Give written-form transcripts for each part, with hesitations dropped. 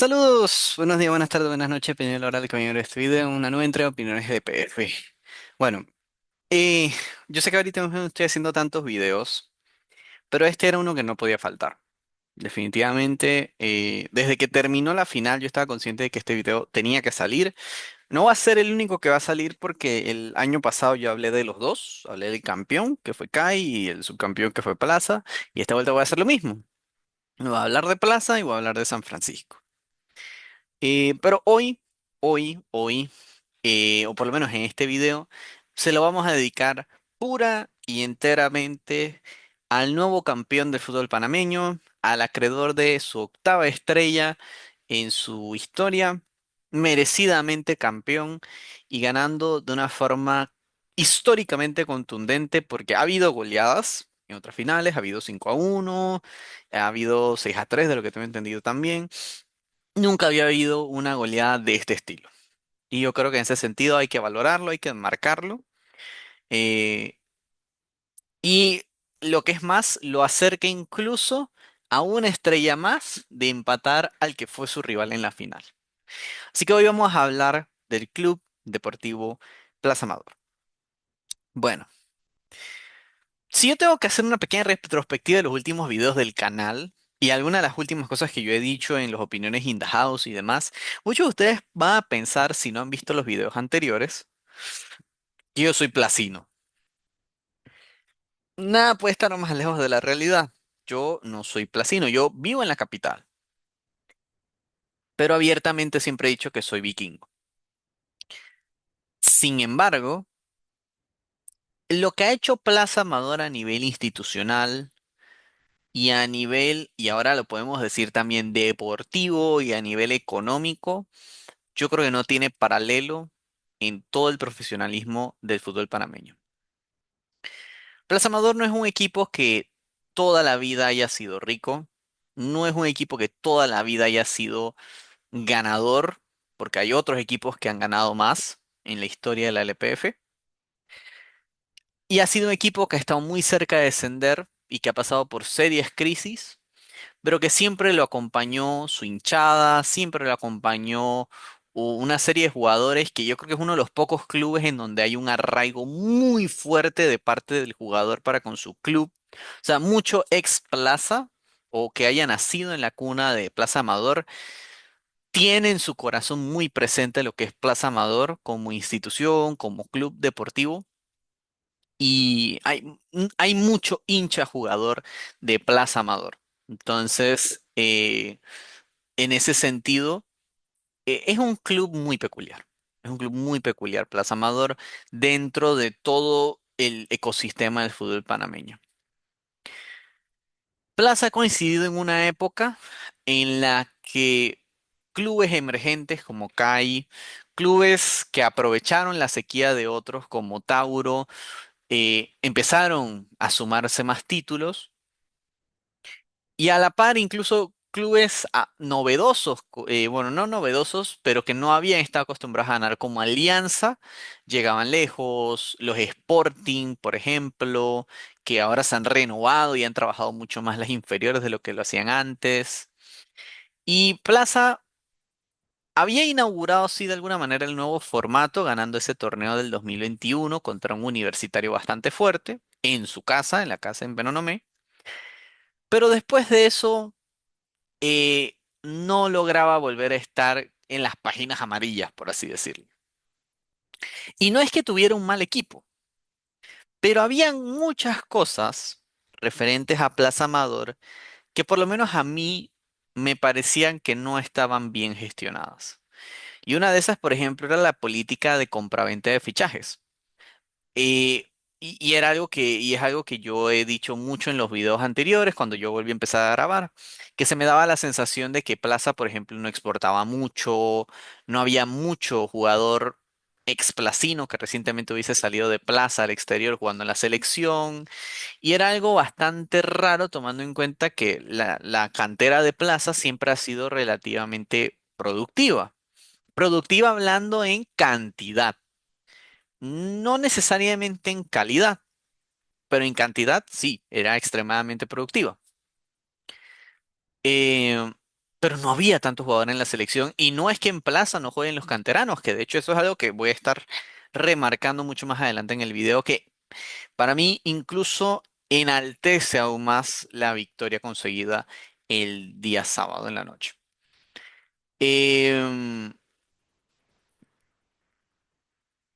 Saludos, buenos días, buenas tardes, buenas noches, Peña Hora del Caballero de este video, una nueva entrega de opiniones de PF. Bueno, eh, yo sé que ahorita mismo no estoy haciendo tantos videos, pero este era uno que no podía faltar. Definitivamente, desde que terminó la final, yo estaba consciente de que este video tenía que salir. No va a ser el único que va a salir porque el año pasado yo hablé de los dos, hablé del campeón, que fue Kai, y el subcampeón, que fue Plaza, y esta vuelta voy a hacer lo mismo. Voy a hablar de Plaza y voy a hablar de San Francisco. Pero hoy, o por lo menos en este video, se lo vamos a dedicar pura y enteramente al nuevo campeón del fútbol panameño, al acreedor de su octava estrella en su historia, merecidamente campeón y ganando de una forma históricamente contundente, porque ha habido goleadas. En otras finales ha habido 5-1, ha habido 6-3 de lo que tengo entendido también. Nunca había habido una goleada de este estilo. Y yo creo que en ese sentido hay que valorarlo, hay que marcarlo. eh, y lo que es más, lo acerca incluso a una estrella más de empatar al que fue su rival en la final. Así que hoy vamos a hablar del Club Deportivo Plaza Amador. Bueno, si yo tengo que hacer una pequeña retrospectiva de los últimos videos del canal y algunas de las últimas cosas que yo he dicho en las opiniones in the house y demás, muchos de ustedes van a pensar, si no han visto los videos anteriores, que yo soy placino. Nada puede estar más lejos de la realidad. Yo no soy placino, yo vivo en la capital, pero abiertamente siempre he dicho que soy vikingo. Sin embargo, lo que ha hecho Plaza Amador a nivel institucional y a nivel, y ahora lo podemos decir también deportivo y a nivel económico, yo creo que no tiene paralelo en todo el profesionalismo del fútbol panameño. Plaza Amador no es un equipo que toda la vida haya sido rico, no es un equipo que toda la vida haya sido ganador, porque hay otros equipos que han ganado más en la historia de la LPF, y ha sido un equipo que ha estado muy cerca de descender y que ha pasado por serias crisis, pero que siempre lo acompañó su hinchada, siempre lo acompañó una serie de jugadores que yo creo que es uno de los pocos clubes en donde hay un arraigo muy fuerte de parte del jugador para con su club. O sea, mucho ex Plaza o que haya nacido en la cuna de Plaza Amador tiene en su corazón muy presente lo que es Plaza Amador como institución, como club deportivo. Y hay mucho hincha jugador de Plaza Amador. Entonces, en ese sentido, es un club muy peculiar. Es un club muy peculiar, Plaza Amador, dentro de todo el ecosistema del fútbol panameño. Plaza ha coincidido en una época en la que clubes emergentes como CAI, clubes que aprovecharon la sequía de otros como Tauro, empezaron a sumarse más títulos y a la par incluso clubes novedosos, bueno, no novedosos, pero que no habían estado acostumbrados a ganar como Alianza, llegaban lejos, los Sporting, por ejemplo, que ahora se han renovado y han trabajado mucho más las inferiores de lo que lo hacían antes. Y Plaza había inaugurado, sí, de alguna manera el nuevo formato, ganando ese torneo del 2021 contra un universitario bastante fuerte, en su casa, en la casa en Penonomé. Pero después de eso, no lograba volver a estar en las páginas amarillas, por así decirlo. Y no es que tuviera un mal equipo, pero habían muchas cosas referentes a Plaza Amador que por lo menos a mí me parecían que no estaban bien gestionadas. Y una de esas, por ejemplo, era la política de compraventa de fichajes. Eh, y era algo y es algo que yo he dicho mucho en los videos anteriores, cuando yo volví a empezar a grabar, que se me daba la sensación de que Plaza, por ejemplo, no exportaba mucho, no había mucho jugador explacino que recientemente hubiese salido de Plaza al exterior jugando en la selección, y era algo bastante raro tomando en cuenta que la cantera de Plaza siempre ha sido relativamente productiva. Productiva hablando en cantidad, no necesariamente en calidad, pero en cantidad sí, era extremadamente productiva. Eh, pero no había tantos jugadores en la selección y no es que en Plaza no jueguen los canteranos, que de hecho eso es algo que voy a estar remarcando mucho más adelante en el video, que para mí incluso enaltece aún más la victoria conseguida el día sábado en la noche. Em,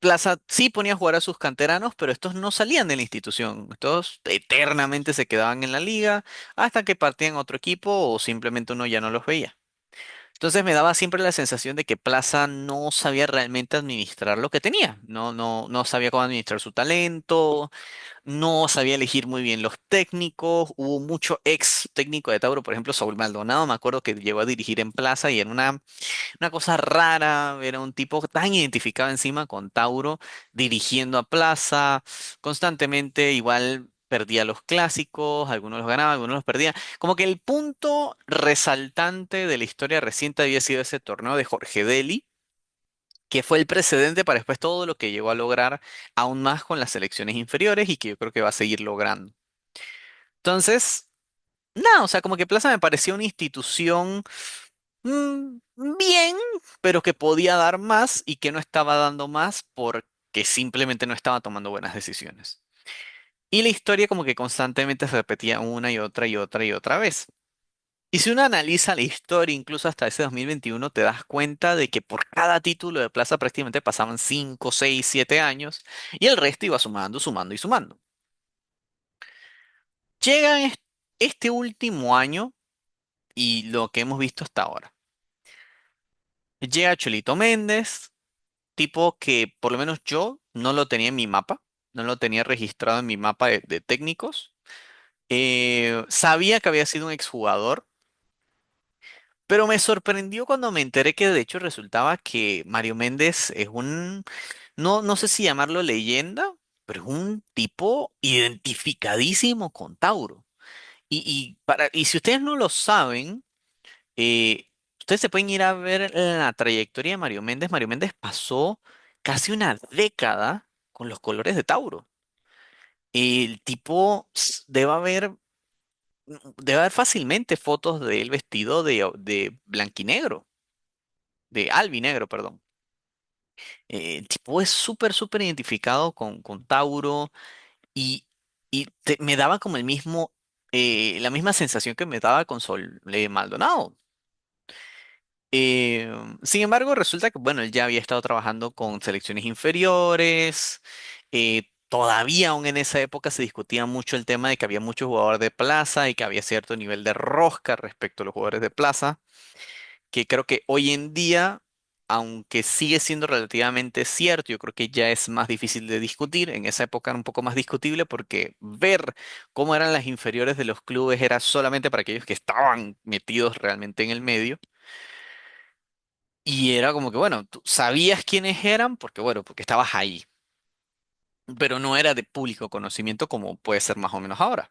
Plaza sí ponía a jugar a sus canteranos, pero estos no salían de la institución. Estos eternamente se quedaban en la liga hasta que partían a otro equipo o simplemente uno ya no los veía. Entonces me daba siempre la sensación de que Plaza no sabía realmente administrar lo que tenía. No sabía cómo administrar su talento, no sabía elegir muy bien los técnicos. Hubo mucho ex técnico de Tauro, por ejemplo, Saúl Maldonado, me acuerdo que llegó a dirigir en Plaza y era una cosa rara, era un tipo tan identificado encima con Tauro, dirigiendo a Plaza, constantemente igual perdía los clásicos, algunos los ganaba, algunos los perdía. Como que el punto resaltante de la historia reciente había sido ese torneo de Jorge Deli, que fue el precedente para después todo lo que llegó a lograr aún más con las selecciones inferiores y que yo creo que va a seguir logrando. Entonces, nada, o sea, como que Plaza me parecía una institución mm, bien, pero que podía dar más y que no estaba dando más porque simplemente no estaba tomando buenas decisiones. Y la historia como que constantemente se repetía una y otra y otra y otra vez. Y si uno analiza la historia, incluso hasta ese 2021, te das cuenta de que por cada título de Plaza prácticamente pasaban 5, 6, 7 años y el resto iba sumando, sumando y sumando. Llega este último año y lo que hemos visto hasta ahora. Llega Cholito Méndez, tipo que por lo menos yo no lo tenía en mi mapa, no lo tenía registrado en mi mapa de técnicos. Sabía que había sido un exjugador, pero me sorprendió cuando me enteré que de hecho resultaba que Mario Méndez es no sé si llamarlo leyenda, pero es un tipo identificadísimo con Tauro. Y si ustedes no lo saben, ustedes se pueden ir a ver la trayectoria de Mario Méndez. Mario Méndez pasó casi una década con los colores de Tauro. El tipo debe haber fácilmente fotos de él vestido de blanquinegro, de albinegro, perdón. El tipo es súper, súper identificado con Tauro y, me daba como la misma sensación que me daba con Sol Maldonado. Eh, Sin embargo, resulta que, bueno, él ya había estado trabajando con selecciones inferiores. Todavía aún en esa época se discutía mucho el tema de que había muchos jugadores de plaza y que había cierto nivel de rosca respecto a los jugadores de plaza, que creo que hoy en día, aunque sigue siendo relativamente cierto, yo creo que ya es más difícil de discutir. En esa época era un poco más discutible porque ver cómo eran las inferiores de los clubes era solamente para aquellos que estaban metidos realmente en el medio. Y era como que, bueno, tú sabías quiénes eran porque, bueno, porque estabas ahí, pero no era de público conocimiento como puede ser más o menos ahora.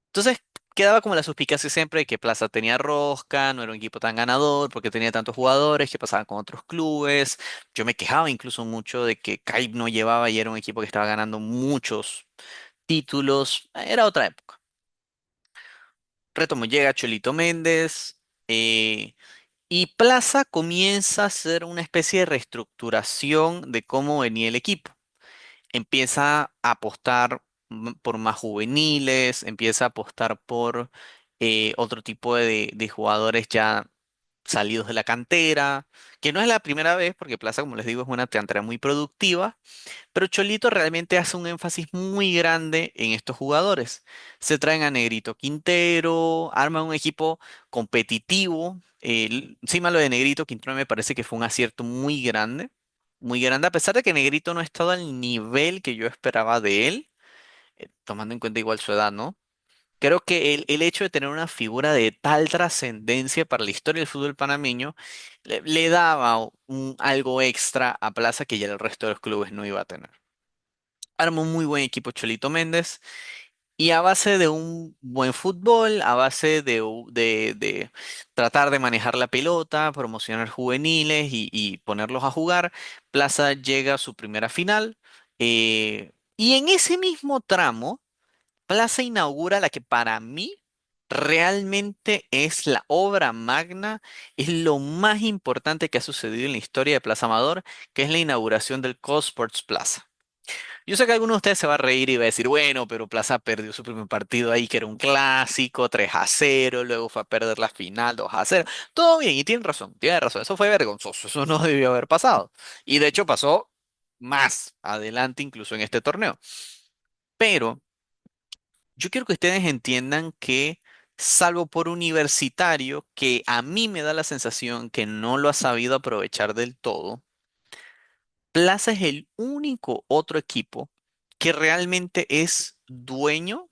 Entonces, quedaba como la suspicacia siempre de que Plaza tenía rosca, no era un equipo tan ganador porque tenía tantos jugadores que pasaban con otros clubes. Yo me quejaba incluso mucho de que CAIP no llevaba y era un equipo que estaba ganando muchos títulos. Era otra época. Retomo, llega Cholito Méndez. eh, Y Plaza comienza a hacer una especie de reestructuración de cómo venía el equipo. Empieza a apostar por más juveniles, empieza a apostar por otro tipo de jugadores ya salidos de la cantera, que no es la primera vez, porque Plaza, como les digo, es una cantera muy productiva, pero Cholito realmente hace un énfasis muy grande en estos jugadores. Se traen a Negrito Quintero, arman un equipo competitivo. Encima lo de Negrito Quintero me parece que fue un acierto muy grande, a pesar de que Negrito no ha estado al nivel que yo esperaba de él, tomando en cuenta igual su edad, ¿no? Creo que el hecho de tener una figura de tal trascendencia para la historia del fútbol panameño le daba algo extra a Plaza que ya el resto de los clubes no iba a tener. Arma un muy buen equipo Cholito Méndez y a base de un buen fútbol, a base de tratar de manejar la pelota, promocionar juveniles y ponerlos a jugar, Plaza llega a su primera final. Y en ese mismo tramo, Plaza inaugura la que para mí realmente es la obra magna, es lo más importante que ha sucedido en la historia de Plaza Amador, que es la inauguración del Co Sports Plaza. Yo sé que alguno de ustedes se va a reír y va a decir, bueno, pero Plaza perdió su primer partido ahí, que era un clásico, 3-0, luego fue a perder la final, 2-0. Todo bien, y tiene razón, eso fue vergonzoso, eso no debió haber pasado. Y de hecho pasó más adelante, incluso en este torneo. Pero yo quiero que ustedes entiendan que, salvo por Universitario, que a mí me da la sensación que no lo ha sabido aprovechar del todo, Plaza es el único otro equipo que realmente es dueño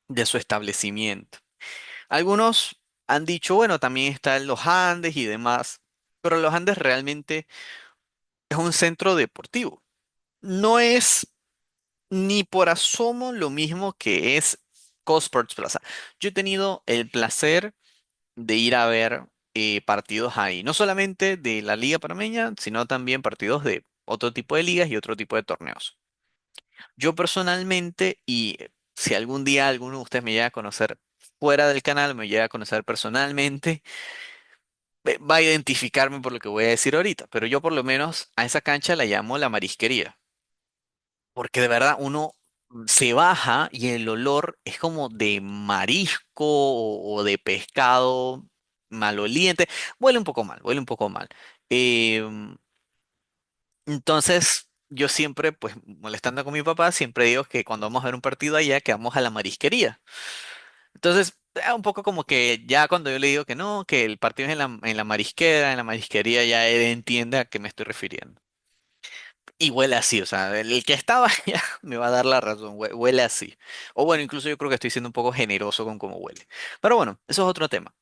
de su establecimiento. Algunos han dicho, bueno, también están los Andes y demás, pero los Andes realmente es un centro deportivo. No es ni por asomo lo mismo que es Cosports Plaza. Yo he tenido el placer de ir a ver partidos ahí, no solamente de la Liga Panameña, sino también partidos de otro tipo de ligas y otro tipo de torneos. Yo personalmente, y si algún día alguno de ustedes me llega a conocer fuera del canal, me llega a conocer personalmente, va a identificarme por lo que voy a decir ahorita, pero yo por lo menos a esa cancha la llamo la marisquería, porque de verdad uno se baja y el olor es como de marisco o de pescado maloliente, huele un poco mal, huele un poco mal. Em, entonces, yo siempre, pues molestando con mi papá, siempre digo que cuando vamos a ver un partido allá, que vamos a la marisquería. Entonces, un poco como que ya cuando yo le digo que no, que el partido es en la marisquera, en la marisquería, ya él entiende a qué me estoy refiriendo. Y huele así, o sea, el que estaba allá me va a dar la razón, huele así. O bueno, incluso yo creo que estoy siendo un poco generoso con cómo huele. Pero bueno, eso es otro tema.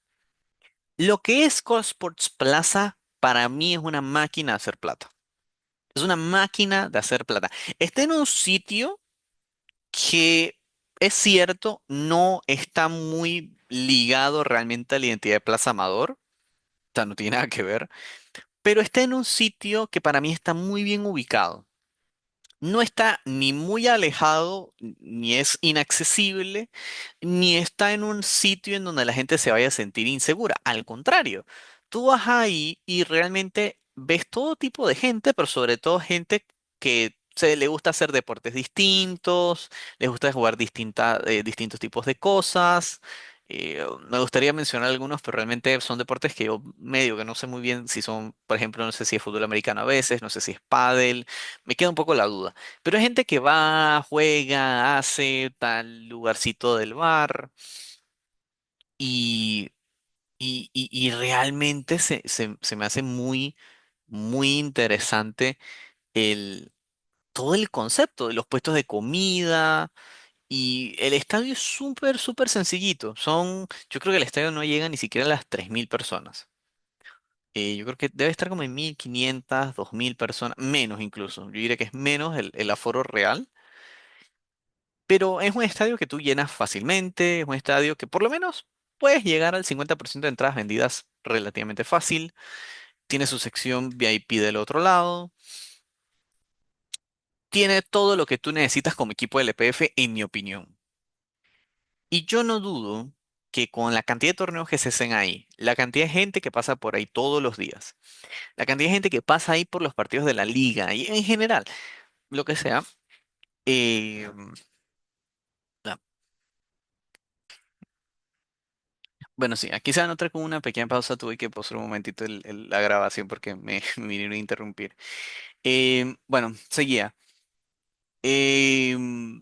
Lo que es Cosports Plaza, para mí es una máquina de hacer plata. Es una máquina de hacer plata. Está en un sitio que es cierto, no está muy ligado realmente a la identidad de Plaza Amador, o sea, no tiene nada que ver, pero está en un sitio que para mí está muy bien ubicado. No está ni muy alejado, ni es inaccesible, ni está en un sitio en donde la gente se vaya a sentir insegura. Al contrario, tú vas ahí y realmente ves todo tipo de gente, pero sobre todo gente que le gusta hacer deportes distintos, les gusta jugar distintos tipos de cosas. Me gustaría mencionar algunos, pero realmente son deportes que yo medio que no sé muy bien si son, por ejemplo, no sé si es fútbol americano a veces, no sé si es pádel, me queda un poco la duda. Pero hay gente que va, juega, hace tal lugarcito del bar y, y realmente se me hace muy, muy interesante el, todo el concepto de los puestos de comida y el estadio es súper, súper sencillito. Yo creo que el estadio no llega ni siquiera a las 3.000 personas. Yo creo que debe estar como en 1.500, 2.000 personas, menos incluso. Yo diría que es menos el aforo real. Pero es un estadio que tú llenas fácilmente, es un estadio que por lo menos puedes llegar al 50% de entradas vendidas relativamente fácil. Tiene su sección VIP del otro lado. Tiene todo lo que tú necesitas como equipo LPF, en mi opinión. Y yo no dudo que con la cantidad de torneos que se hacen ahí, la cantidad de gente que pasa por ahí todos los días, la cantidad de gente que pasa ahí por los partidos de la liga y en general, lo que sea, eh, la- bueno, sí, aquí se va a notar con una pequeña pausa, tuve que pausar un momentito la grabación porque me vinieron a interrumpir. Bueno, seguía. Em,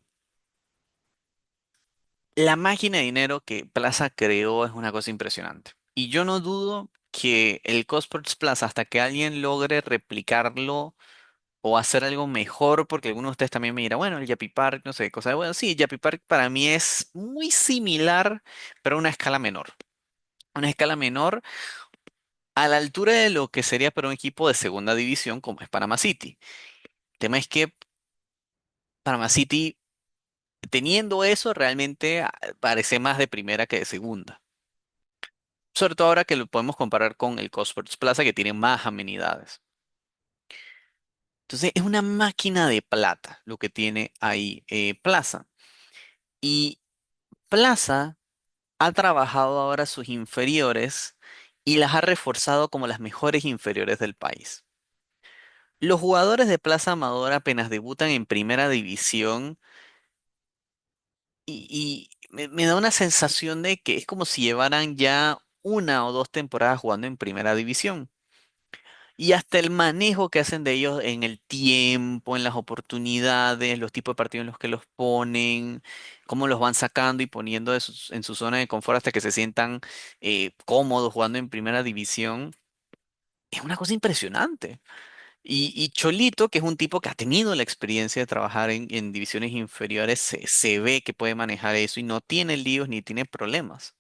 la máquina de dinero que Plaza creó es una cosa impresionante. Y yo no dudo que el Cosports Plaza, hasta que alguien logre replicarlo o hacer algo mejor, porque algunos de ustedes también me dirán, bueno, el Yapi Park, no sé, cosas. Bueno, sí, Yapi Park para mí es muy similar, pero a una escala menor. Una escala menor a la altura de lo que sería para un equipo de segunda división como es Panama City. El tema es que Panama City, teniendo eso, realmente parece más de primera que de segunda. Sobre todo ahora que lo podemos comparar con el Cosworth Plaza, que tiene más amenidades. Entonces, es una máquina de plata lo que tiene ahí Plaza. Y Plaza ha trabajado ahora sus inferiores y las ha reforzado como las mejores inferiores del país. Los jugadores de Plaza Amador apenas debutan en primera división y me da una sensación de que es como si llevaran ya una o dos temporadas jugando en primera división. Y hasta el manejo que hacen de ellos en el tiempo, en las oportunidades, los tipos de partidos en los que los ponen, cómo los van sacando y poniendo en su zona de confort hasta que se sientan cómodos jugando en primera división, es una cosa impresionante. Y Cholito, que es un tipo que ha tenido la experiencia de trabajar en divisiones inferiores, se ve que puede manejar eso y no tiene líos ni tiene problemas.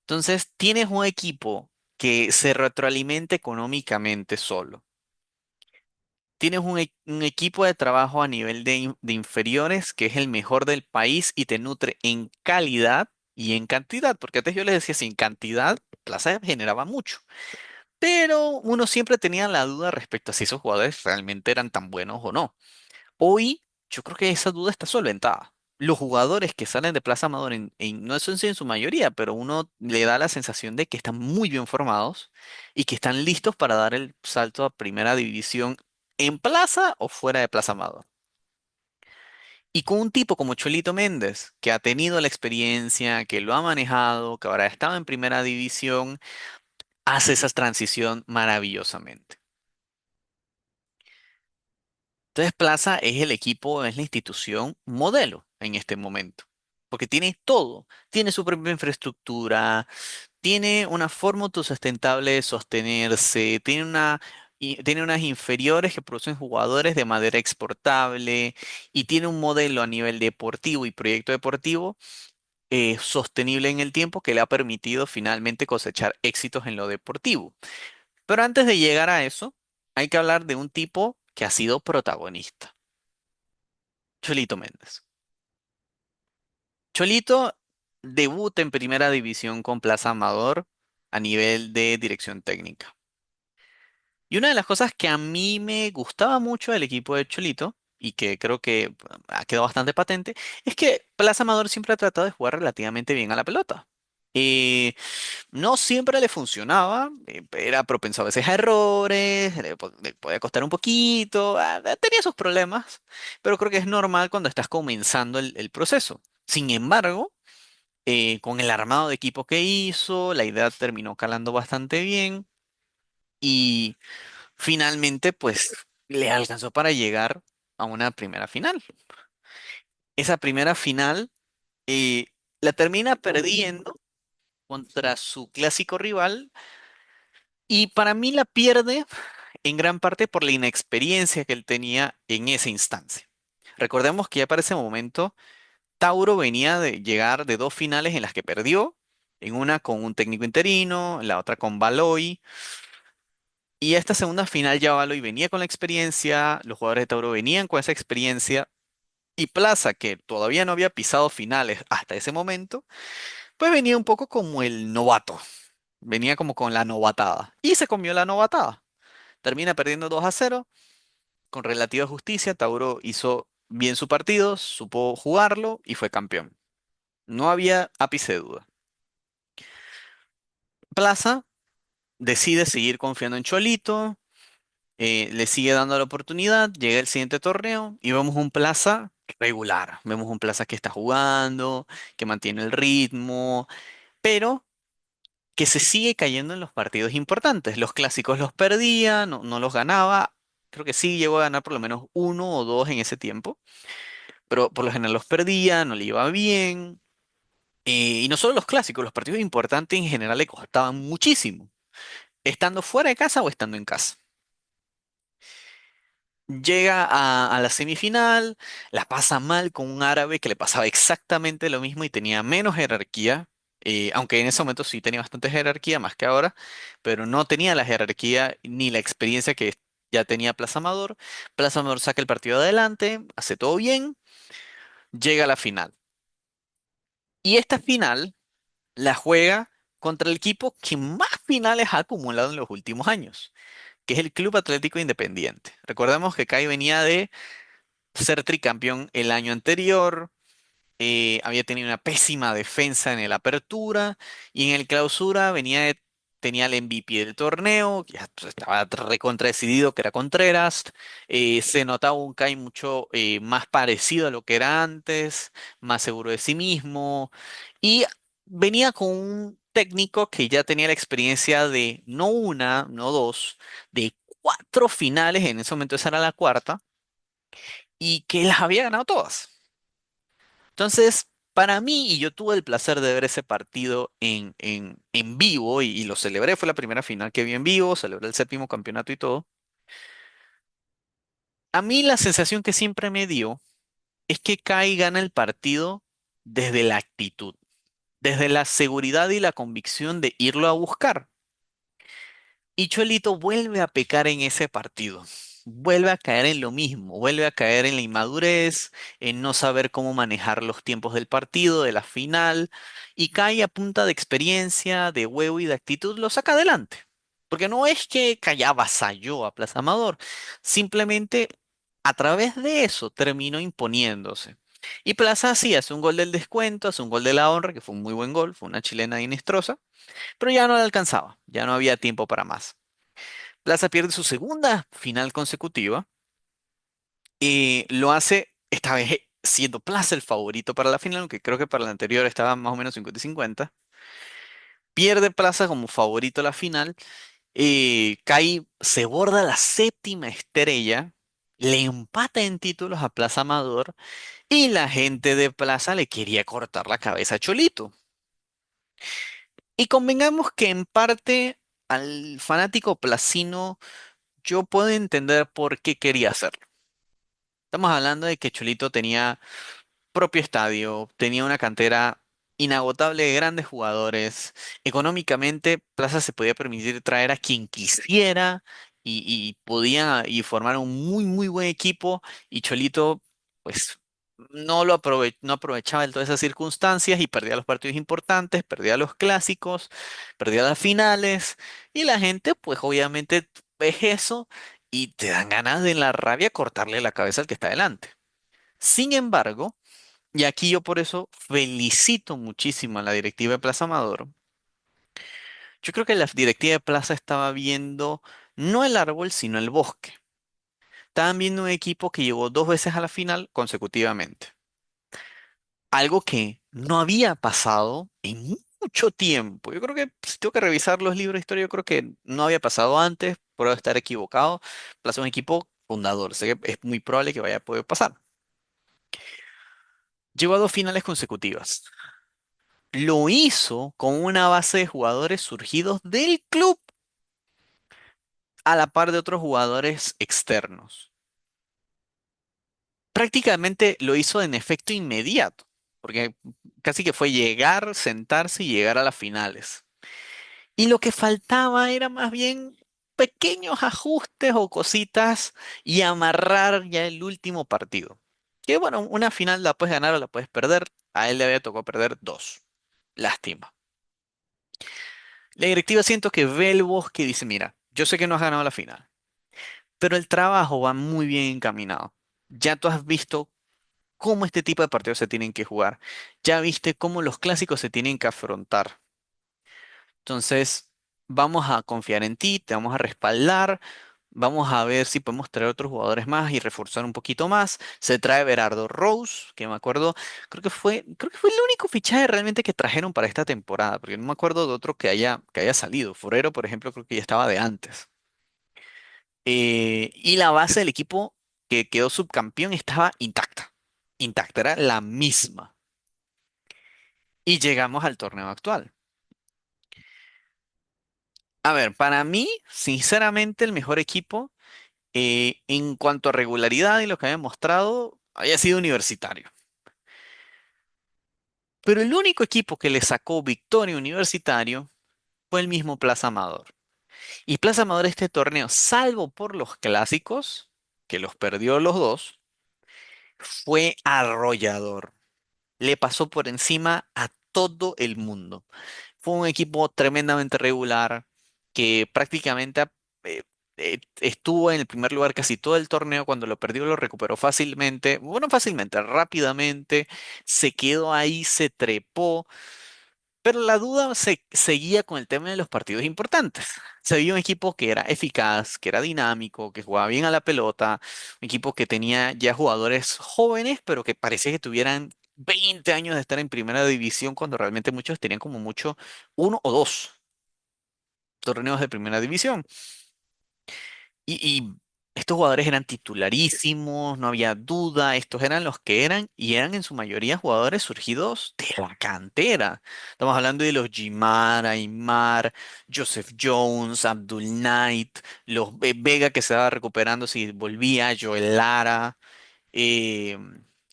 Entonces, tienes un equipo que se retroalimente económicamente solo. Tienes un equipo de trabajo a nivel de inferiores que es el mejor del país y te nutre en calidad y en cantidad, porque antes yo les decía, sin cantidad, Plaza generaba mucho. Pero uno siempre tenía la duda respecto a si esos jugadores realmente eran tan buenos o no. Hoy yo creo que esa duda está solventada. Los jugadores que salen de Plaza Amador, no son en su mayoría, pero uno le da la sensación de que están muy bien formados y que están listos para dar el salto a primera división en Plaza o fuera de Plaza Amador. Y con un tipo como Cholito Méndez, que ha tenido la experiencia, que lo ha manejado, que ahora ha estado en primera división, hace esa transición maravillosamente. Entonces Plaza es el equipo, es la institución modelo en este momento, porque tiene todo, tiene su propia infraestructura, tiene una forma autosustentable de sostenerse, tiene unas inferiores que producen jugadores de manera exportable y tiene un modelo a nivel deportivo y proyecto deportivo sostenible en el tiempo que le ha permitido finalmente cosechar éxitos en lo deportivo. Pero antes de llegar a eso, hay que hablar de un tipo que ha sido protagonista. Cholito Méndez. Cholito debuta en primera división con Plaza Amador a nivel de dirección técnica. Y una de las cosas que a mí me gustaba mucho del equipo de Cholito, y que creo que ha quedado bastante patente, es que Plaza Amador siempre ha tratado de jugar relativamente bien a la pelota. Eh, no siempre le funcionaba, era propenso a veces a errores, le podía costar un poquito, tenía sus problemas, pero creo que es normal cuando estás comenzando el proceso. Sin embargo, con el armado de equipo que hizo, la idea terminó calando bastante bien y finalmente pues le alcanzó para llegar a una primera final. Esa primera final eh, la termina perdiendo contra su clásico rival y para mí la pierde en gran parte por la inexperiencia que él tenía en esa instancia. Recordemos que ya para ese momento Tauro venía de llegar de dos finales en las que perdió, en una con un técnico interino, en la otra con Baloy, y esta segunda final ya Baloy venía con la experiencia, los jugadores de Tauro venían con esa experiencia, y Plaza, que todavía no había pisado finales hasta ese momento, pues venía un poco como el novato, venía como con la novatada, y se comió la novatada. Termina perdiendo 2-0 con relativa justicia. Tauro hizo bien su partido, supo jugarlo y fue campeón. No había ápice de duda. Plaza decide seguir confiando en Cholito, le sigue dando la oportunidad, llega el siguiente torneo y vemos un Plaza regular. Vemos un Plaza que está jugando, que mantiene el ritmo, pero que se sigue cayendo en los partidos importantes. Los clásicos los perdía, no los ganaba. Creo que sí llegó a ganar por lo menos uno o dos en ese tiempo, pero por lo general los perdía, no le iba bien. Y no solo los clásicos, los partidos importantes en general le costaban muchísimo, estando fuera de casa o estando en casa. Llega a la semifinal, la pasa mal con un árabe que le pasaba exactamente lo mismo y tenía menos jerarquía, aunque en ese momento sí tenía bastante jerarquía, más que ahora, pero no tenía la jerarquía ni la experiencia que ya tenía Plaza Amador. Plaza Amador saca el partido adelante, hace todo bien, llega a la final. Y esta final la juega contra el equipo que más finales ha acumulado en los últimos años, que es el Club Atlético Independiente. Recordemos que Kai venía de ser tricampeón el año anterior, había tenido una pésima defensa en el Apertura y en el Clausura tenía el MVP del torneo, ya pues, estaba recontra decidido que era Contreras, se notaba un Kai mucho más parecido a lo que era antes, más seguro de sí mismo y venía con un técnico que ya tenía la experiencia de no una, no dos, de cuatro finales, en ese momento esa era la cuarta, y que las había ganado todas. Entonces, para mí, y yo tuve el placer de ver ese partido en vivo y lo celebré, fue la primera final que vi en vivo, celebré el séptimo campeonato y todo. A mí la sensación que siempre me dio es que Kai gana el partido desde la actitud, desde la seguridad y la convicción de irlo a buscar. Y Cholito vuelve a pecar en ese partido. Vuelve a caer en lo mismo, vuelve a caer en la inmadurez, en no saber cómo manejar los tiempos del partido, de la final, y cae a punta de experiencia, de huevo y de actitud, lo saca adelante. Porque no es que Kai avasalló a Plaza Amador, simplemente a través de eso terminó imponiéndose. Y Plaza sí hace un gol del descuento, hace un gol de la honra, que fue un muy buen gol, fue una chilena de Inestrosa, pero ya no le alcanzaba, ya no había tiempo para más. Plaza pierde su segunda final consecutiva y lo hace esta vez siendo Plaza el favorito para la final, aunque creo que para la anterior estaba más o menos 50 y 50. Pierde Plaza como favorito a la final. Kai se borda la séptima estrella, le empata en títulos a Plaza Amador y la gente de Plaza le quería cortar la cabeza a Cholito. Y convengamos que en parte al fanático placino yo puedo entender por qué quería hacerlo. Estamos hablando de que Cholito tenía propio estadio, tenía una cantera inagotable de grandes jugadores. Económicamente, Plaza se podía permitir traer a quien quisiera y podía y formar un muy, muy buen equipo. Y Cholito, pues, no aprovechaba de todas esas circunstancias y perdía los partidos importantes, perdía los clásicos, perdía las finales. Y la gente, pues, obviamente, ves eso y te dan ganas de en la rabia cortarle la cabeza al que está delante. Sin embargo, y aquí yo por eso felicito muchísimo a la directiva de Plaza Amador. Yo creo que la directiva de Plaza estaba viendo no el árbol, sino el bosque. Estaban viendo un equipo que llegó dos veces a la final consecutivamente. Algo que no había pasado en mucho tiempo. Yo creo que si tengo que revisar los libros de historia, yo creo que no había pasado antes, puedo estar equivocado. Plaza es un equipo fundador, sé que es muy probable que vaya a poder pasar. Llegó a dos finales consecutivas. Lo hizo con una base de jugadores surgidos del club a la par de otros jugadores externos. Prácticamente lo hizo en efecto inmediato, porque casi que fue llegar, sentarse y llegar a las finales. Y lo que faltaba era más bien pequeños ajustes o cositas y amarrar ya el último partido. Que bueno, una final la puedes ganar o la puedes perder. A él le había tocado perder dos. Lástima. La directiva siento que ve el bosque y dice, mira, yo sé que no has ganado la final, pero el trabajo va muy bien encaminado. Ya tú has visto cómo este tipo de partidos se tienen que jugar. Ya viste cómo los clásicos se tienen que afrontar. Entonces, vamos a confiar en ti, te vamos a respaldar. Vamos a ver si podemos traer otros jugadores más y reforzar un poquito más. Se trae Berardo Rose, que me acuerdo, creo que fue el único fichaje realmente que trajeron para esta temporada, porque no me acuerdo de otro que haya salido. Forero, por ejemplo, creo que ya estaba de antes. Y la base del equipo que quedó subcampeón estaba intacta. Intacta, era la misma. Y llegamos al torneo actual. A ver, para mí, sinceramente, el mejor equipo en cuanto a regularidad y lo que había mostrado, había sido Universitario. Pero el único equipo que le sacó victoria a Universitario fue el mismo Plaza Amador. Y Plaza Amador este torneo, salvo por los clásicos, que los perdió los dos, fue arrollador. Le pasó por encima a todo el mundo. Fue un equipo tremendamente regular que prácticamente estuvo en el primer lugar casi todo el torneo. Cuando lo perdió lo recuperó fácilmente, bueno, fácilmente, rápidamente, se quedó ahí, se trepó. Pero la duda seguía con el tema de los partidos importantes. Se vio un equipo que era eficaz, que era dinámico, que jugaba bien a la pelota, un equipo que tenía ya jugadores jóvenes, pero que parecía que tuvieran 20 años de estar en primera división, cuando realmente muchos tenían como mucho uno o dos torneos de primera división. Y estos jugadores eran titularísimos, no había duda, estos eran los que eran y eran en su mayoría jugadores surgidos de la cantera. Estamos hablando de los Gimar, Aymar, Joseph Jones, Abdul Knight, los Vega que se estaba recuperando si volvía, Joel Lara, eh,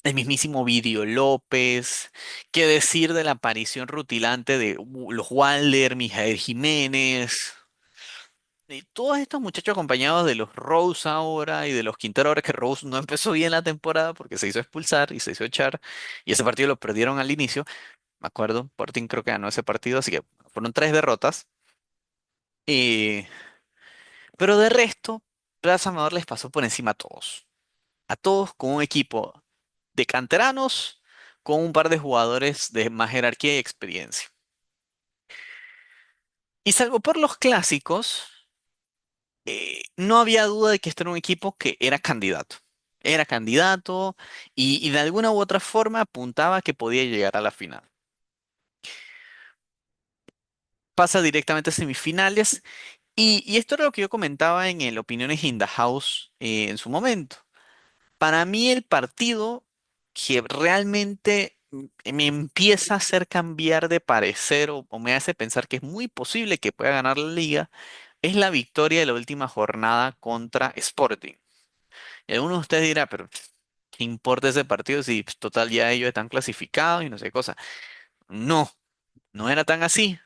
el mismísimo Vidio López. ¿Qué decir de la aparición rutilante de los Walder, Mijael Jiménez? Y todos estos muchachos acompañados de los Rose ahora y de los Quintero ahora, que Rose no empezó bien la temporada porque se hizo expulsar y se hizo echar, y ese partido lo perdieron al inicio, me acuerdo, Sporting creo que ganó ese partido, así que fueron tres derrotas. Y pero de resto, Plaza Amador les pasó por encima a todos con un equipo de canteranos, con un par de jugadores de más jerarquía y experiencia. Y salvo por los clásicos, no había duda de que este era un equipo que era candidato. Era candidato y de alguna u otra forma apuntaba que podía llegar a la final. Pasa directamente a semifinales y esto era lo que yo comentaba en el Opiniones in the House en su momento. Para mí el partido que realmente me empieza a hacer cambiar de parecer o me hace pensar que es muy posible que pueda ganar la liga es la victoria de la última jornada contra Sporting. Y alguno de ustedes dirá, pero ¿qué importa ese partido si pues, total ya ellos están clasificados y no sé qué cosa? No, no era tan así.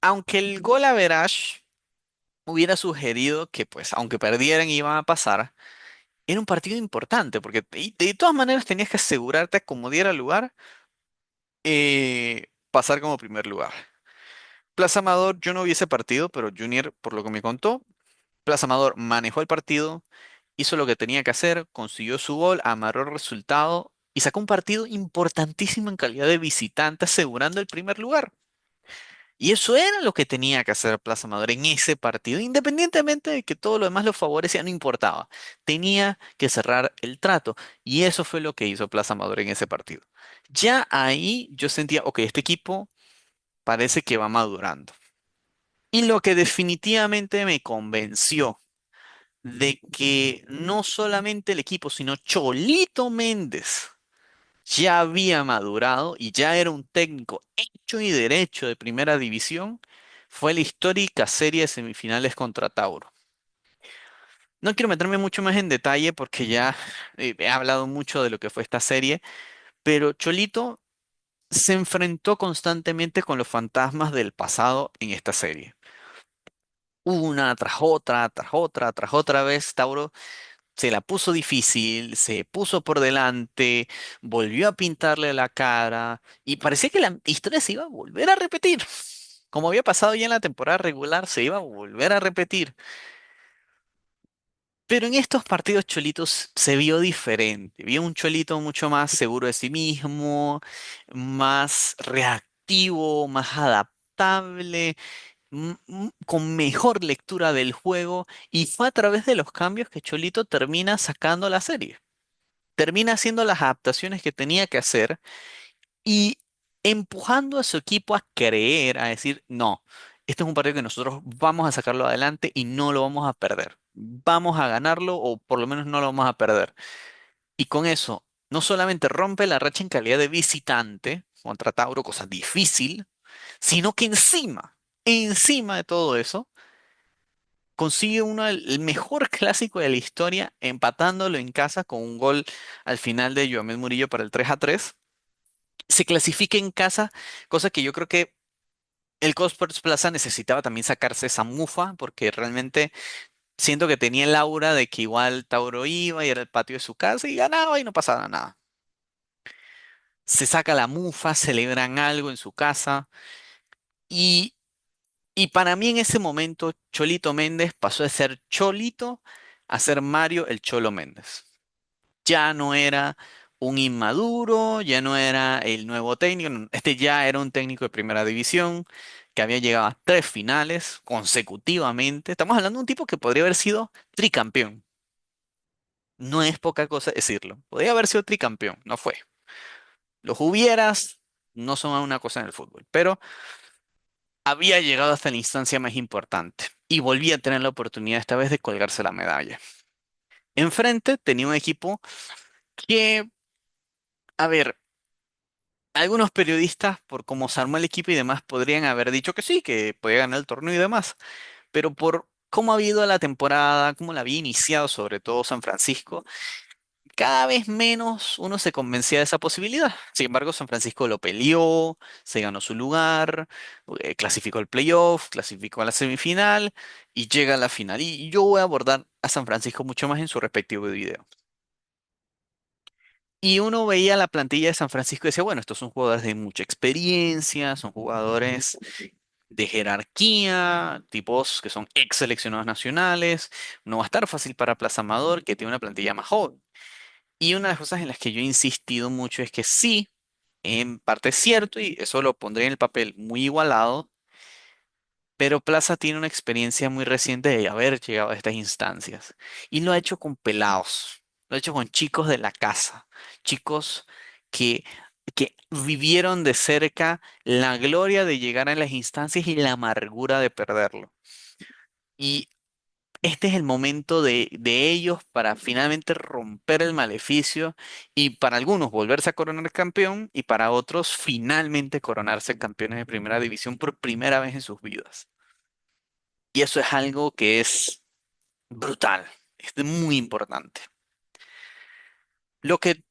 Aunque el gol average hubiera sugerido que, pues, aunque perdieran iban a pasar, era un partido importante porque de todas maneras tenías que asegurarte, como diera lugar, pasar como primer lugar. Plaza Amador, yo no vi ese partido, pero Junior, por lo que me contó, Plaza Amador manejó el partido, hizo lo que tenía que hacer, consiguió su gol, amarró el resultado y sacó un partido importantísimo en calidad de visitante, asegurando el primer lugar. Y eso era lo que tenía que hacer Plaza Amador en ese partido, independientemente de que todo lo demás lo favorecía, no importaba. Tenía que cerrar el trato. Y eso fue lo que hizo Plaza Amador en ese partido. Ya ahí yo sentía, ok, este equipo parece que va madurando. Y lo que definitivamente me convenció de que no solamente el equipo, sino Cholito Méndez ya había madurado y ya era un técnico hecho y derecho de primera división, fue la histórica serie de semifinales contra Tauro. No quiero meterme mucho más en detalle porque ya he hablado mucho de lo que fue esta serie, pero Cholito se enfrentó constantemente con los fantasmas del pasado en esta serie. Una tras otra, tras otra, tras otra vez, Tauro se la puso difícil, se puso por delante, volvió a pintarle la cara y parecía que la historia se iba a volver a repetir. Como había pasado ya en la temporada regular, se iba a volver a repetir. Pero en estos partidos Cholitos se vio diferente. Vio un Cholito mucho más seguro de sí mismo, más reactivo, más adaptable, con mejor lectura del juego. Y fue a través de los cambios que Cholito termina sacando la serie. Termina haciendo las adaptaciones que tenía que hacer y empujando a su equipo a creer, a decir, no, este es un partido que nosotros vamos a sacarlo adelante y no lo vamos a perder. Vamos a ganarlo o por lo menos no lo vamos a perder. Y con eso, no solamente rompe la racha en calidad de visitante contra Tauro, cosa difícil, sino que encima de todo eso, consigue uno el mejor clásico de la historia, empatándolo en casa con un gol al final de Joamel Murillo para el 3-3. Se clasifica en casa, cosa que yo creo que el Cosports Plaza necesitaba también sacarse esa mufa, porque realmente siento que tenía el aura de que igual Tauro iba y era el patio de su casa y ganaba y no pasaba nada. Se saca la mufa, celebran algo en su casa Y para mí en ese momento, Cholito Méndez pasó de ser Cholito a ser Mario el Cholo Méndez. Ya no era un inmaduro, ya no era el nuevo técnico, no, este ya era un técnico de primera división que había llegado a 3 finales consecutivamente. Estamos hablando de un tipo que podría haber sido tricampeón. No es poca cosa decirlo. Podría haber sido tricampeón, no fue. Los hubieras no son una cosa en el fútbol, pero había llegado hasta la instancia más importante y volvía a tener la oportunidad esta vez de colgarse la medalla. Enfrente tenía un equipo que, a ver, algunos periodistas, por cómo se armó el equipo y demás, podrían haber dicho que sí, que podía ganar el torneo y demás, pero por cómo ha habido la temporada, cómo la había iniciado sobre todo San Francisco, cada vez menos uno se convencía de esa posibilidad. Sin embargo, San Francisco lo peleó, se ganó su lugar, clasificó al playoff, clasificó a la semifinal y llega a la final. Y yo voy a abordar a San Francisco mucho más en su respectivo video. Y uno veía la plantilla de San Francisco y decía, bueno, estos son jugadores de mucha experiencia, son jugadores de jerarquía, tipos que son ex seleccionados nacionales. No va a estar fácil para Plaza Amador, que tiene una plantilla más joven. Y una de las cosas en las que yo he insistido mucho es que sí, en parte es cierto, y eso lo pondré en el papel muy igualado, pero Plaza tiene una experiencia muy reciente de haber llegado a estas instancias. Y lo ha hecho con pelados, lo ha hecho con chicos de la casa, chicos que, que vivieron de cerca la gloria de llegar a las instancias y la amargura de perderlo. Y este es el momento de ellos para finalmente romper el maleficio y para algunos volverse a coronar campeón y para otros finalmente coronarse campeones de primera división por primera vez en sus vidas. Y eso es algo que es brutal, es muy importante. Lo que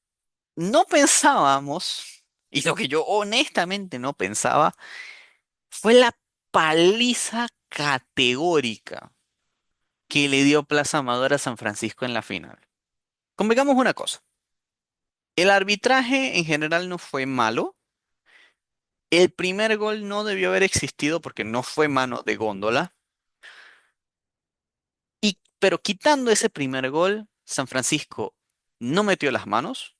no pensábamos y lo que yo honestamente no pensaba fue la paliza categórica que le dio Plaza Amador a San Francisco en la final. Convengamos una cosa. El arbitraje en general no fue malo. El primer gol no debió haber existido porque no fue mano de góndola. Pero quitando ese primer gol, San Francisco no metió las manos,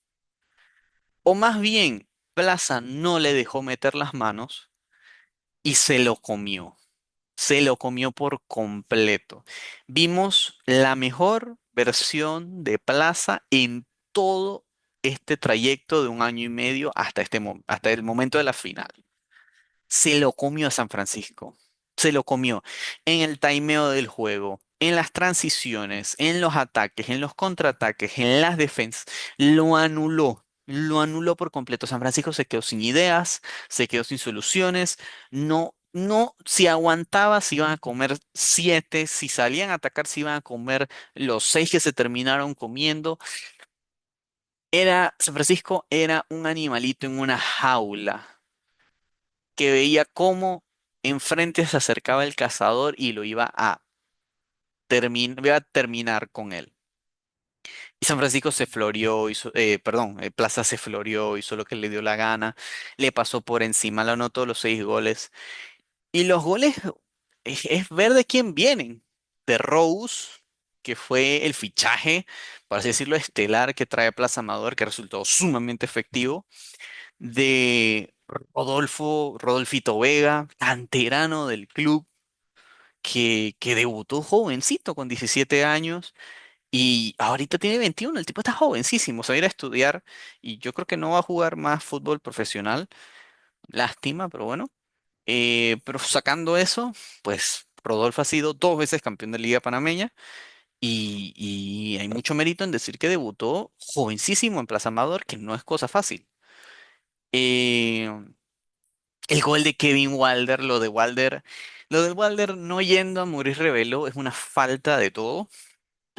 o más bien, Plaza no le dejó meter las manos y se lo comió. Se lo comió por completo. Vimos la mejor versión de Plaza en todo este trayecto de un año y medio hasta hasta el momento de la final. Se lo comió a San Francisco. Se lo comió en el timeo del juego, en las transiciones, en los ataques, en los contraataques, en las defensas. Lo anuló. Lo anuló por completo. San Francisco se quedó sin ideas, se quedó sin soluciones. No, no, si aguantaba, se iban a comer 7. Si salían a atacar, se iban a comer los 6 que se terminaron comiendo. San Francisco era un animalito en una jaula que veía cómo enfrente se acercaba el cazador y lo iba a terminar con él. Y San Francisco se floreó, perdón, Plaza se floreó, hizo lo que le dio la gana, le pasó por encima, le anotó los 6 goles. Y los goles es ver de quién vienen. De Rose, que fue el fichaje, por así decirlo, estelar que trae Plaza Amador, que resultó sumamente efectivo de Rodolfito Vega, canterano del club, que debutó jovencito con 17 años y ahorita tiene 21. El tipo está jovencísimo, se va a ir a estudiar y yo creo que no va a jugar más fútbol profesional, lástima, pero bueno. Pero sacando eso, pues Rodolfo ha sido 2 veces campeón de Liga Panameña y hay mucho mérito en decir que debutó jovencísimo en Plaza Amador, que no es cosa fácil. Eh, El gol de Kevin Wilder, lo de Wilder no yendo a Maurice Reveló es una falta de todo. O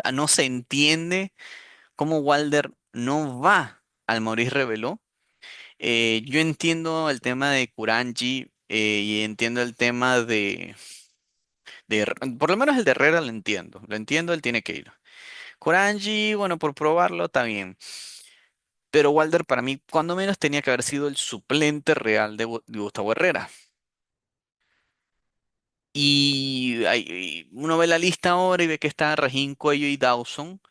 sea, no se entiende cómo Wilder no va al Maurice Reveló. Yo entiendo el tema de Kuranji y entiendo el tema por lo menos el de Herrera lo entiendo, él tiene que ir. Kuranji, bueno, por probarlo está bien. Pero Wilder para mí, cuando menos tenía que haber sido el suplente real de Gustavo Herrera. Y uno ve la lista ahora y ve que está Regín Cuello y Dawson,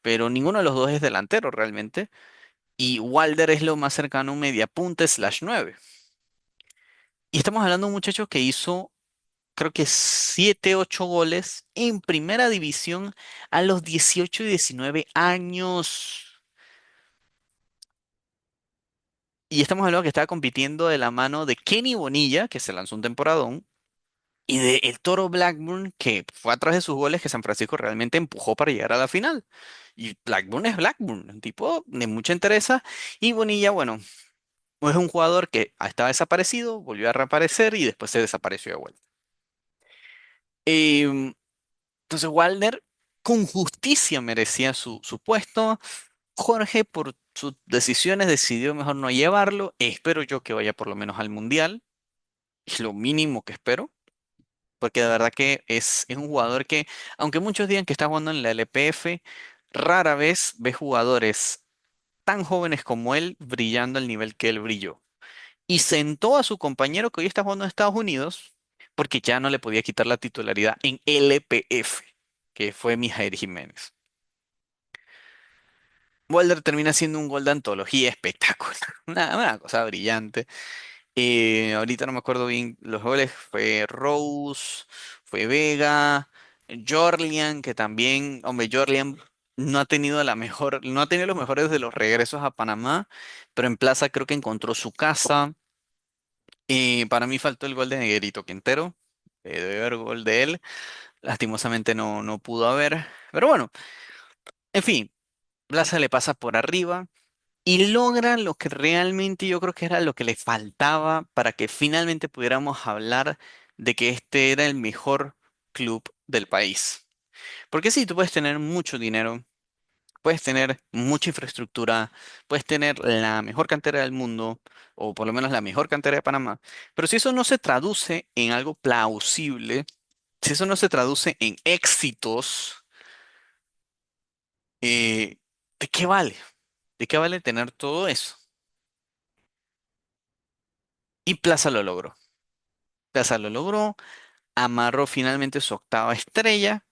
pero ninguno de los dos es delantero realmente. Y Walder es lo más cercano a un mediapunta slash 9. Y estamos hablando de un muchacho que hizo, creo que 7 8 goles en primera división a los 18 y 19 años. Y estamos hablando que estaba compitiendo de la mano de Kenny Bonilla, que se lanzó un temporadón, y de el Toro Blackburn, que fue a través de sus goles que San Francisco realmente empujó para llegar a la final. Y Blackburn es Blackburn, un tipo de mucha entereza. Y Bonilla, bueno, es un jugador que estaba desaparecido, volvió a reaparecer y después se desapareció de vuelta. Em, entonces Walder con justicia merecía su puesto. Jorge, por sus decisiones, decidió mejor no llevarlo. Espero yo que vaya por lo menos al Mundial. Es lo mínimo que espero. Porque de verdad que es un jugador que, aunque muchos digan que está jugando en la LPF, rara vez ve jugadores tan jóvenes como él brillando al nivel que él brilló. Y sentó a su compañero que hoy está jugando en Estados Unidos porque ya no le podía quitar la titularidad en LPF, que fue Mijair Jiménez. Walder termina siendo un gol de antología espectacular, una cosa brillante. Ahorita no me acuerdo bien los goles, fue Rose, fue Vega, Jorlian, que también, hombre, Jorlian no ha tenido la mejor, no ha tenido los mejores de los regresos a Panamá, pero en Plaza creo que encontró su casa. Para mí faltó el gol de Neguerito Quintero, debe haber gol de él, lastimosamente no pudo haber, pero bueno, en fin, Plaza le pasa por arriba. Y logra lo que realmente yo creo que era lo que le faltaba para que finalmente pudiéramos hablar de que este era el mejor club del país. Porque sí, tú puedes tener mucho dinero, puedes tener mucha infraestructura, puedes tener la mejor cantera del mundo, o por lo menos la mejor cantera de Panamá, pero si eso no se traduce en algo plausible, si eso no se traduce en éxitos, eh, ¿de qué vale? ¿De qué vale tener todo eso? Y Plaza lo logró. Plaza lo logró, amarró finalmente su octava estrella.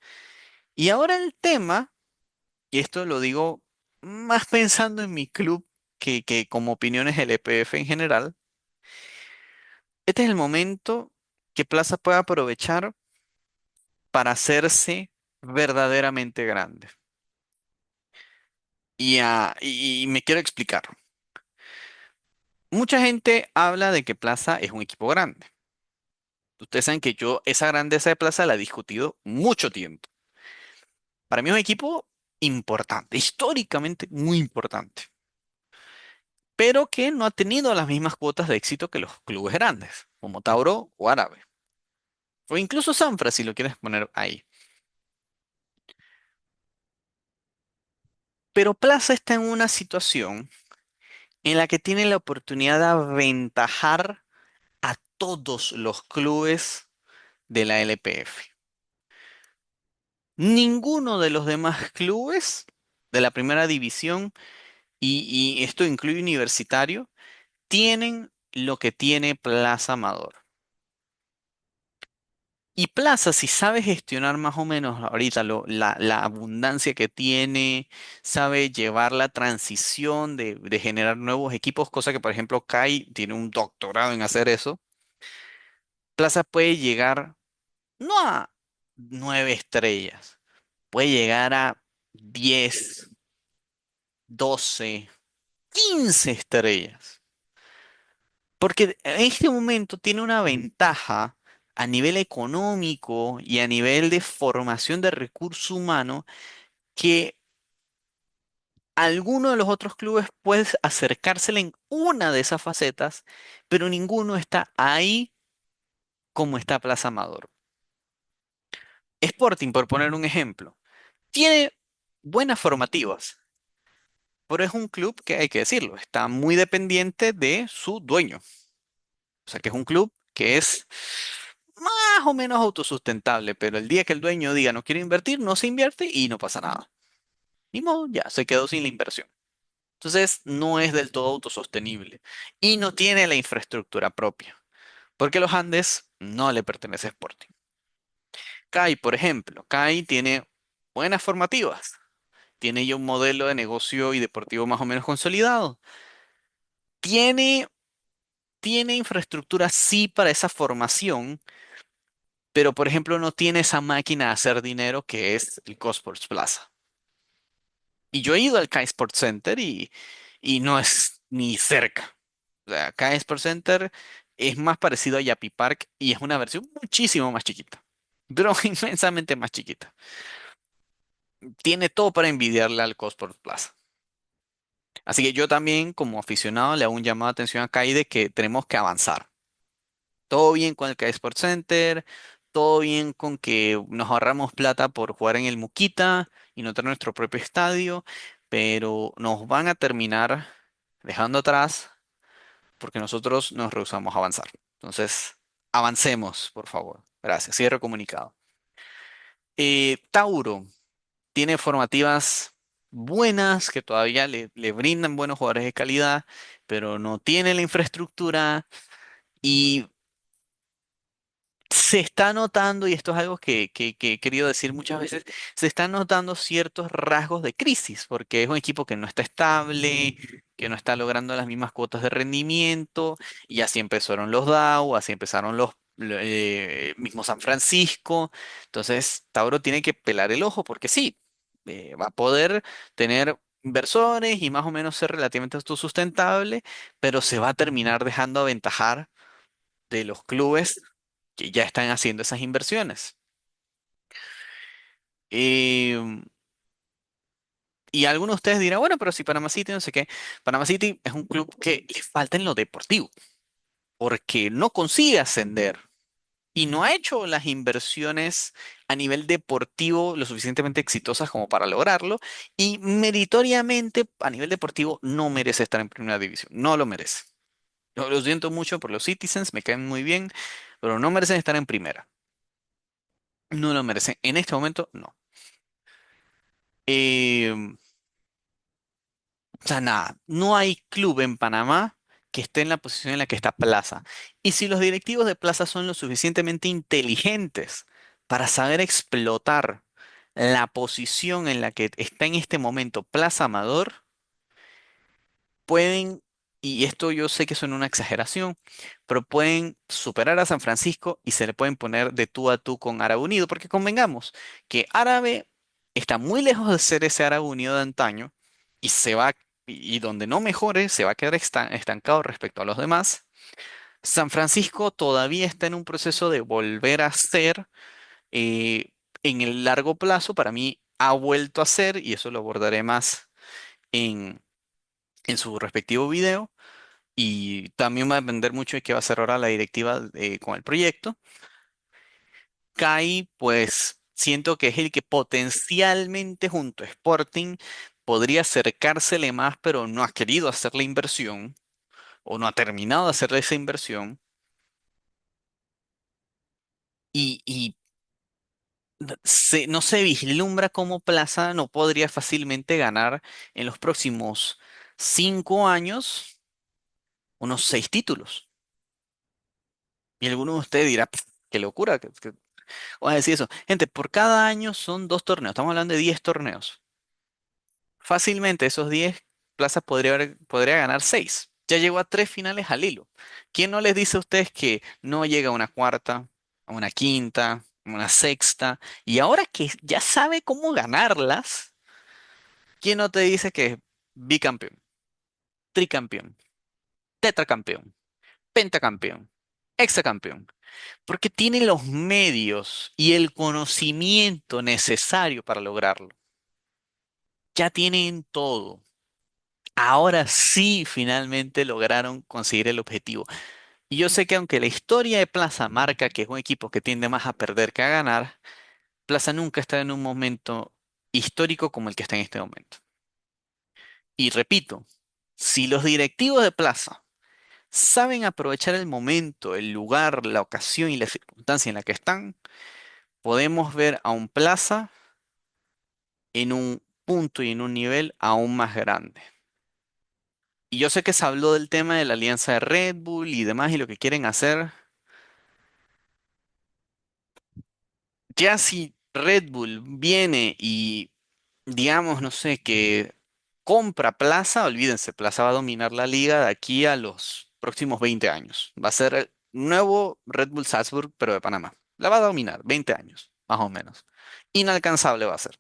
Y ahora el tema, y esto lo digo más pensando en mi club que como opiniones del EPF en general, este es el momento que Plaza puede aprovechar para hacerse verdaderamente grande. Y me quiero explicar. Mucha gente habla de que Plaza es un equipo grande. Ustedes saben que yo esa grandeza de Plaza la he discutido mucho tiempo. Para mí es un equipo importante, históricamente muy importante, pero que no ha tenido las mismas cuotas de éxito que los clubes grandes, como Tauro o Árabe, o incluso Sanfra, si lo quieres poner ahí. Pero Plaza está en una situación en la que tiene la oportunidad de aventajar a todos los clubes de la LPF. Ninguno de los demás clubes de la primera división, y esto incluye Universitario, tienen lo que tiene Plaza Amador. Y Plaza, si sabe gestionar más o menos ahorita la abundancia que tiene, sabe llevar la transición de generar nuevos equipos, cosa que por ejemplo Kai tiene un doctorado en hacer eso. Plaza puede llegar no a 9 estrellas, puede llegar a 10, 12, 15 estrellas. Porque en este momento tiene una ventaja a nivel económico y a nivel de formación de recurso humano que alguno de los otros clubes puede acercársele en una de esas facetas, pero ninguno está ahí como está Plaza Amador. Sporting, por poner un ejemplo, tiene buenas formativas, pero es un club que hay que decirlo, está muy dependiente de su dueño. O sea que es un club que es más o menos autosustentable, pero el día que el dueño diga no quiero invertir, no se invierte y no pasa nada. Ni modo, ya se quedó sin la inversión. Entonces no es del todo autosostenible y no tiene la infraestructura propia, porque los Andes no le pertenece a Sporting. CAI, por ejemplo, CAI tiene buenas formativas, tiene ya un modelo de negocio y deportivo más o menos consolidado. Tiene, tiene infraestructura sí para esa formación, pero por ejemplo no tiene esa máquina de hacer dinero que es el Cosports Plaza. Y yo he ido al CAI Sports Center y no es ni cerca. O sea, CAI Sports Center es más parecido a Yapi Park y es una versión muchísimo más chiquita, pero inmensamente más chiquita. Tiene todo para envidiarle al Cosports Plaza. Así que yo también, como aficionado, le hago un llamado de atención a CAI de que tenemos que avanzar. Todo bien con el CAI Sports Center, todo bien con que nos ahorramos plata por jugar en el Muquita y no tener nuestro propio estadio, pero nos van a terminar dejando atrás porque nosotros nos rehusamos a avanzar. Entonces, avancemos, por favor. Gracias. Cierro comunicado. Tauro tiene formativas buenas que todavía le brindan buenos jugadores de calidad, pero no tiene la infraestructura. Y se está notando, y esto es algo que he querido decir muchas veces, se están notando ciertos rasgos de crisis, porque es un equipo que no está estable, que no está logrando las mismas cuotas de rendimiento, y así empezaron los DAO, así empezaron los mismos San Francisco. Entonces, Tauro tiene que pelar el ojo, porque sí, va a poder tener inversores y más o menos ser relativamente autosustentable, pero se va a terminar dejando aventajar de los clubes que ya están haciendo esas inversiones. Em, y algunos de ustedes dirán, bueno, pero si Panama City, no sé qué. Panama City es un club que le falta en lo deportivo, porque no consigue ascender y no ha hecho las inversiones a nivel deportivo lo suficientemente exitosas como para lograrlo. Y meritoriamente, a nivel deportivo, no merece estar en primera división. No lo merece. Yo lo siento mucho por los Citizens, me caen muy bien, pero no merecen estar en primera. No lo merecen. En este momento, no. Em, O sea, nada, no hay club en Panamá que esté en la posición en la que está Plaza. Y si los directivos de Plaza son lo suficientemente inteligentes para saber explotar la posición en la que está en este momento Plaza Amador, pueden, y esto yo sé que suena una exageración, pero pueden superar a San Francisco y se le pueden poner de tú a tú con Árabe Unido, porque convengamos que Árabe está muy lejos de ser ese Árabe Unido de antaño y se va, y donde no mejore, se va a quedar estancado respecto a los demás. San Francisco todavía está en un proceso de volver a ser, eh, en el largo plazo, para mí ha vuelto a ser, y eso lo abordaré más en su respectivo video y también va a depender mucho de qué va a hacer ahora la directiva con el proyecto. CAI, pues siento que es el que potencialmente junto a Sporting podría acercársele más, pero no ha querido hacer la inversión o no ha terminado de hacer esa inversión. Y no se vislumbra cómo Plaza no podría fácilmente ganar en los próximos 5 años unos 6 títulos. Y alguno de ustedes dirá, "Pf, qué locura, vamos a decir eso. Gente, por cada año son 2 torneos. Estamos hablando de 10 torneos. Fácilmente esos 10 plazas podría ganar 6. Ya llegó a 3 finales al hilo. ¿Quién no les dice a ustedes que no llega a una cuarta, a una quinta, a una sexta? Y ahora que ya sabe cómo ganarlas, ¿quién no te dice que es bicampeón, tricampeón, tetracampeón, pentacampeón, hexacampeón? Porque tiene los medios y el conocimiento necesario para lograrlo. Ya tienen todo. Ahora sí, finalmente lograron conseguir el objetivo. Y yo sé que aunque la historia de Plaza marca que es un equipo que tiende más a perder que a ganar, Plaza nunca está en un momento histórico como el que está en este momento. Y repito, si los directivos de Plaza saben aprovechar el momento, el lugar, la ocasión y la circunstancia en la que están, podemos ver a un Plaza en un punto y en un nivel aún más grande. Y yo sé que se habló del tema de la alianza de Red Bull y demás y lo que quieren hacer. Ya si Red Bull viene y, digamos, no sé, que compra Plaza, olvídense, Plaza va a dominar la liga de aquí a los próximos 20 años. Va a ser el nuevo Red Bull Salzburg, pero de Panamá. La va a dominar, 20 años, más o menos. Inalcanzable va a ser.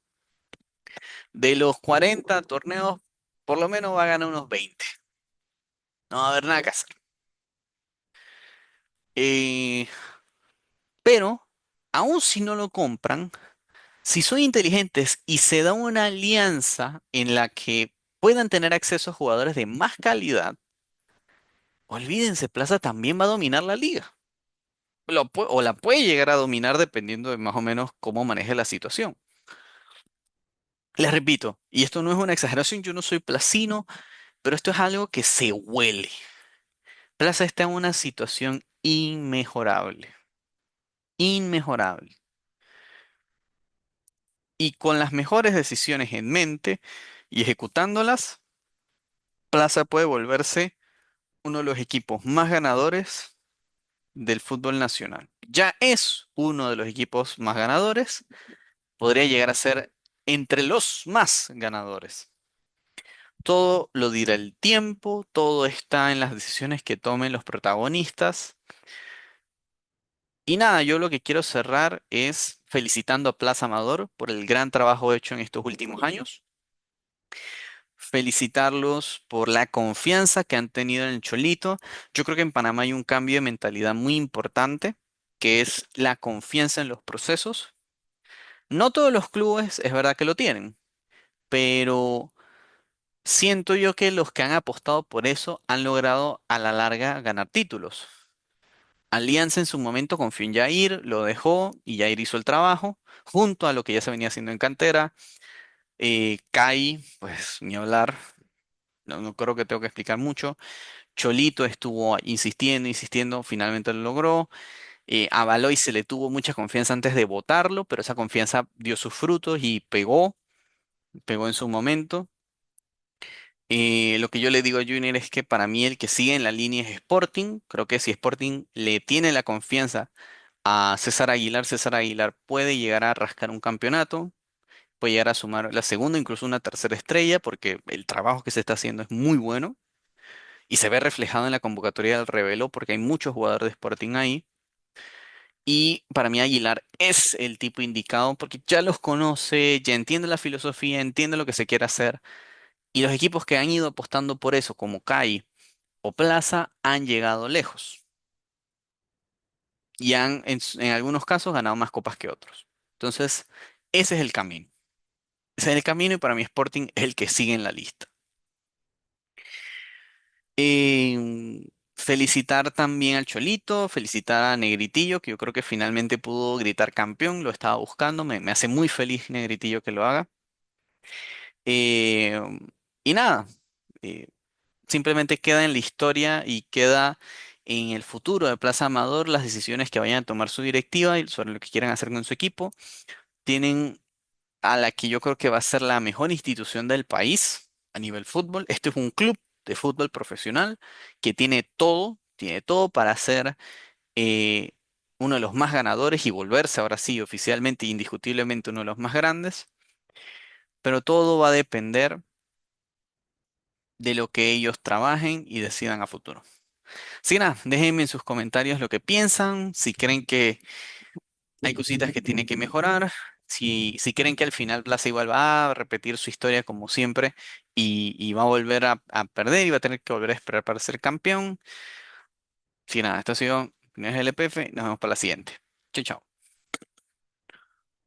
De los 40 torneos, por lo menos va a ganar unos 20. No va a haber nada que hacer. Eh, pero, aun si no lo compran, si son inteligentes y se da una alianza en la que puedan tener acceso a jugadores de más calidad, olvídense, Plaza también va a dominar la liga. O la puede llegar a dominar dependiendo de más o menos cómo maneje la situación. Les repito, y esto no es una exageración, yo no soy placino, pero esto es algo que se huele. Plaza está en una situación inmejorable, inmejorable. Y con las mejores decisiones en mente y ejecutándolas, Plaza puede volverse uno de los equipos más ganadores del fútbol nacional. Ya es uno de los equipos más ganadores, podría llegar a ser entre los más ganadores. Todo lo dirá el tiempo, todo está en las decisiones que tomen los protagonistas. Y nada, yo lo que quiero cerrar es felicitando a Plaza Amador por el gran trabajo hecho en estos últimos años. Felicitarlos por la confianza que han tenido en el Cholito. Yo creo que en Panamá hay un cambio de mentalidad muy importante, que es la confianza en los procesos. No todos los clubes es verdad que lo tienen, pero siento yo que los que han apostado por eso han logrado a la larga ganar títulos. Alianza en su momento confió en Jair, lo dejó y Jair hizo el trabajo, junto a lo que ya se venía haciendo en cantera. Kai, pues ni hablar, no creo que tengo que explicar mucho. Cholito estuvo insistiendo, insistiendo, finalmente lo logró. A Baloy se le tuvo mucha confianza antes de votarlo, pero esa confianza dio sus frutos y pegó en su momento. Lo que yo le digo a Junior es que para mí el que sigue en la línea es Sporting. Creo que si Sporting le tiene la confianza a César Aguilar puede llegar a rascar un campeonato, puede llegar a sumar la segunda, incluso una tercera estrella, porque el trabajo que se está haciendo es muy bueno y se ve reflejado en la convocatoria del Rebelo, porque hay muchos jugadores de Sporting ahí. Y para mí Aguilar es el tipo indicado porque ya los conoce, ya entiende la filosofía, entiende lo que se quiere hacer. Y los equipos que han ido apostando por eso, como CAI o Plaza, han llegado lejos. Y han, en algunos casos, ganado más copas que otros. Entonces, ese es el camino. Ese es el camino y para mí Sporting es el que sigue en la lista. Felicitar también al Cholito, felicitar a Negritillo, que yo creo que finalmente pudo gritar campeón, lo estaba buscando, me hace muy feliz Negritillo que lo haga. Eh, y nada, eh, simplemente queda en la historia y queda en el futuro de Plaza Amador las decisiones que vayan a tomar su directiva y sobre lo que quieran hacer con su equipo. Tienen a la que yo creo que va a ser la mejor institución del país a nivel fútbol. Este es un club de fútbol profesional que tiene todo para ser eh, uno de los más ganadores y volverse ahora sí oficialmente e indiscutiblemente uno de los más grandes, pero todo va a depender de lo que ellos trabajen y decidan a futuro. Así que nada, déjenme en sus comentarios lo que piensan, si creen que hay cositas que tiene que mejorar. Si creen que al final Plaza igual va a repetir su historia como siempre y va a volver a perder y va a tener que volver a esperar para ser campeón. Si nada, esto ha sido Opiniones LPF. Nos vemos para la siguiente. Chau, chau.